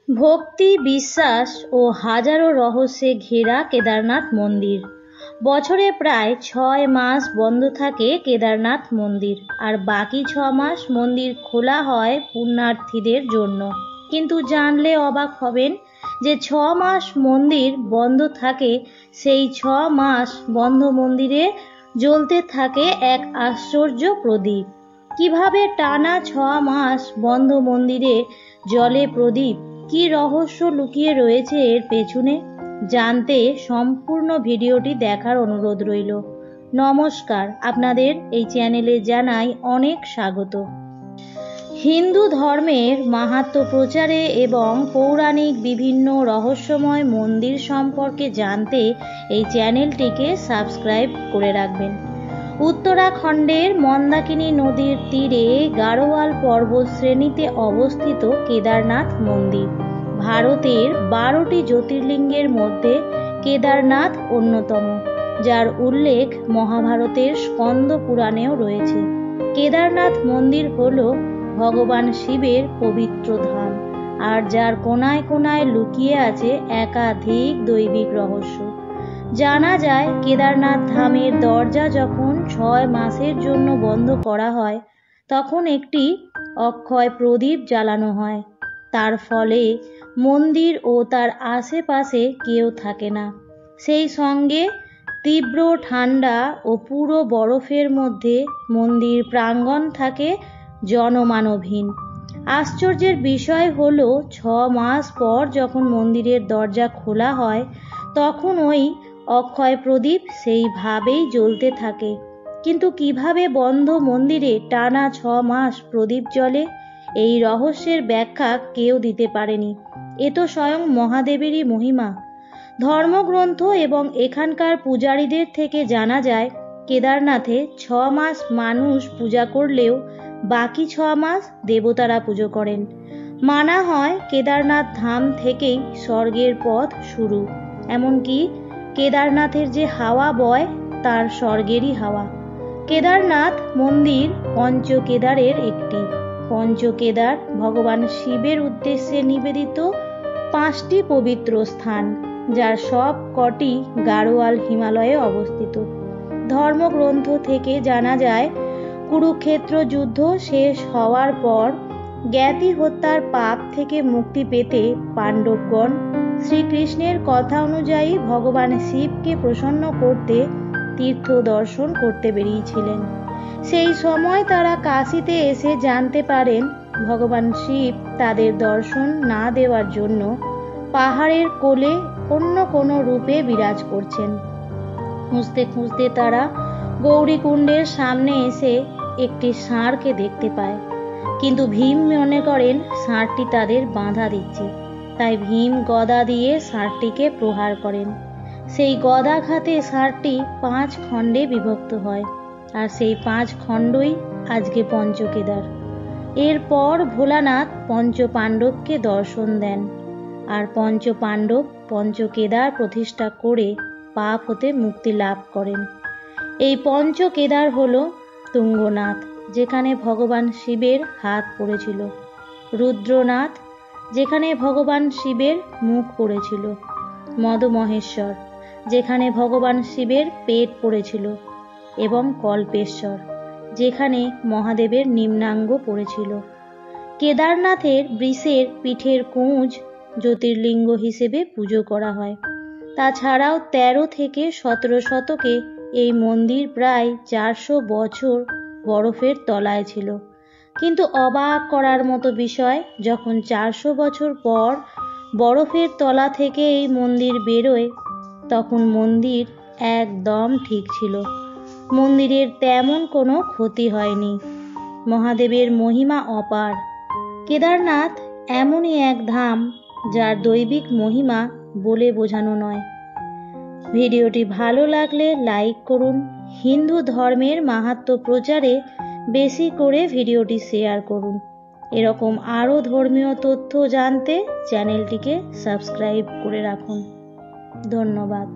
ভক্তি, বিশ্বাস ও হাজারো রহস্যে ঘেরা কেদারনাথ মন্দির। বছরে প্রায় 6 মাস বন্ধ থাকে কেদারনাথ মন্দির, আর বাকি 6 মাস মন্দির খোলা হয় পুণ্যার্থীদের জন্য। কিন্তু জানলে অবাক হবেন যে 6 মাস মন্দির বন্ধ থাকে, সেই 6 মাস বন্ধ মন্দিরে জ্বলতে থাকে এক আশ্চর্য প্রদীপ। কিভাবে টানা 6 মাস বন্ধ মন্দিরে জ্বলে প্রদীপ? কি রহস্য লুকিয়ে রয়েছে এর পেছনে? জানতে সম্পূর্ণ ভিডিওটি দেখার অনুরোধ রইল। নমস্কার, আপনাদের এই চ্যানেলে জানাই অনেক স্বাগত। হিন্দু ধর্মের মাহাত্ম্য প্রচারে এবং পৌরাণিক বিভিন্ন রহস্যময় মন্দির সম্পর্কে জানতে এই চ্যানেলটিকে সাবস্ক্রাইব করে রাখবেন। উত্তরাখণ্ডের মন্দাকিনী নদীর তীরে গাড়োয়াল পর্বত শ্রেণীতে অবস্থিত কেদারনাথ মন্দির ভারতের 12টি জ্যোতির্লিঙ্গের মধ্যে কেদারনাথ অন্যতম, যার উল্লেখ মহাভারতের স্কন্দ পুরাণেও রয়েছে। কেদারনাথ মন্দির হল ভগবান শিবের পবিত্র ধাম, আর যার কোনায় কোনায় লুকিয়ে আছে একাধিক দৈবিক রহস্য। জানা যায়, কেদারনাথ ধামের দরজা যখন 6 মাসের জন্য বন্ধ করা হয়, তখন একটি অক্ষয় প্রদীপ জ্বালানো হয়। তার ফলে মন্দির ও তার আশেপাশে কেউ থাকে না। সেই সঙ্গে তীব্র ঠান্ডা ও পুরো বরফের মধ্যে মন্দির প্রাঙ্গণ থাকে জনমানবহীন। আশ্চর্যের বিষয় হলো, 6 মাস পর যখন মন্দিরের দরজা খোলা হয়, তখন ওই অক্ষয় প্রদীপ সেইভাবেই জ্বলতে থাকে। কিন্তু কিভাবে বন্ধ মন্দিরে টানা 6 মাস প্রদীপ জ্বলে? এই রহস্যের ব্যাখ্যা কেউ দিতে পারেনি। এ তো স্বয়ং মহাদেবেরই মহিমা। ধর্মগ্রন্থ এবং এখানকার পূজারীদের থেকে জানা যায়, কেদারনাথে 6 মাস মানুষ পূজা করলেও বাকি 6 মাস দেবতারা পুজো করেন। মানা হয় কেদারনাথ ধাম থেকেই স্বর্গের পথ শুরু। এমনকি কেদারনাথের যে হাওয়া বয়, তার স্বর্গেরই হাওয়া। কেদারনাথ মন্দির পঞ্চকেদারের একটি। পঞ্চকেদার ভগবান শিবের উদ্দেশ্যে নিবেদিত 5টি পবিত্র স্থান, যার সব কটি গাড়োয়াল হিমালয়ে অবস্থিত। ধর্মগ্রন্থ থেকে জানা যায়, কুরুক্ষেত্র যুদ্ধ শেষ হওয়ার পর জ্ঞাতি হত্যার পাপ থেকে মুক্তি পেতে পাণ্ডবগণ শ্রীকৃষ্ণের কথা অনুযায়ী ভগবান শিবকে প্রসন্ন করতে তীর্থ দর্শন করতে বেরিয়েছিলেন। সেই সময় তারা কাশীতে এসে জানতে পারেন, ভগবান শিব তাদের দর্শন না দেওয়ার জন্য পাহাড়ের কোলে অন্য কোনো রূপে বিরাজ করছেন। খুঁজতে খুঁজতে তারা গৌরীকুণ্ডের সামনে এসে একটি ষাঁড়কে দেখতে পায়। কিন্তু ভীম মনে করেন ষাঁড়টি তাদের বাধা দিচ্ছে, তাই ভীম গদা দিয়ে ষাঁড়টিকে প্রহার করেন। সেই গদাঘাতে ষাঁড়টি 5 খণ্ডে বিভক্ত হয়, আর সেই 5 খণ্ডই আজকে পঞ্চকেদার। এরপর ভোলানাথ পঞ্চপাণ্ডবকে দর্শন দেন, আর পঞ্চপাণ্ডব পঞ্চকেদার প্রতিষ্ঠা করে পাপ হতে মুক্তি লাভ করেন। এই পঞ্চকেদার হল তুঙ্গনাথ, যেখানে ভগবান শিবের হাত পড়েছিল; রুদ্রনাথ, যেখানে ভগবান শিবের মুখ পড়েছিল; মদমহেশ্বর, যেখানে ভগবান শিবের পেট পড়েছিল; এবং কল্পেশ্বর, যেখানে মহাদেবের নিম্নাঙ্গ পড়েছিল। কেদারনাথের বৃষের পিঠের কুঁজ জ্যোতির্লিঙ্গ হিসেবে পুজো করা হয়। তাছাড়াও 13 থেকে 17 শতকে এই মন্দির প্রায় 400 বছর বরফের তলায় ছিল। কিন্তু অবাক করার মতো বিষয়, যখন 400 বছর পর বরফের তলা থেকে এই মন্দির বেরোয়, তখন মন্দির একদম ঠিক ছিল। মন্দিরের তেমন কোনো ক্ষতি হয়নি। মহাদেবের মহিমা অপার। কেদারনাথ এমনই এক ধাম, যার দৈবিক মহিমা বলে বোঝানো নয়। ভিডিওটি ভালো লাগলে লাইক করুন। হিন্দু ধর্মের মাহাত্ম্য প্রচারে বেশি করে ভিডিওটি শেয়ার করুন। এরকম আরও ধর্মীয় তথ্য জানতে চ্যানেলটিকে সাবস্ক্রাইব করে রাখুন। ধন্যবাদ।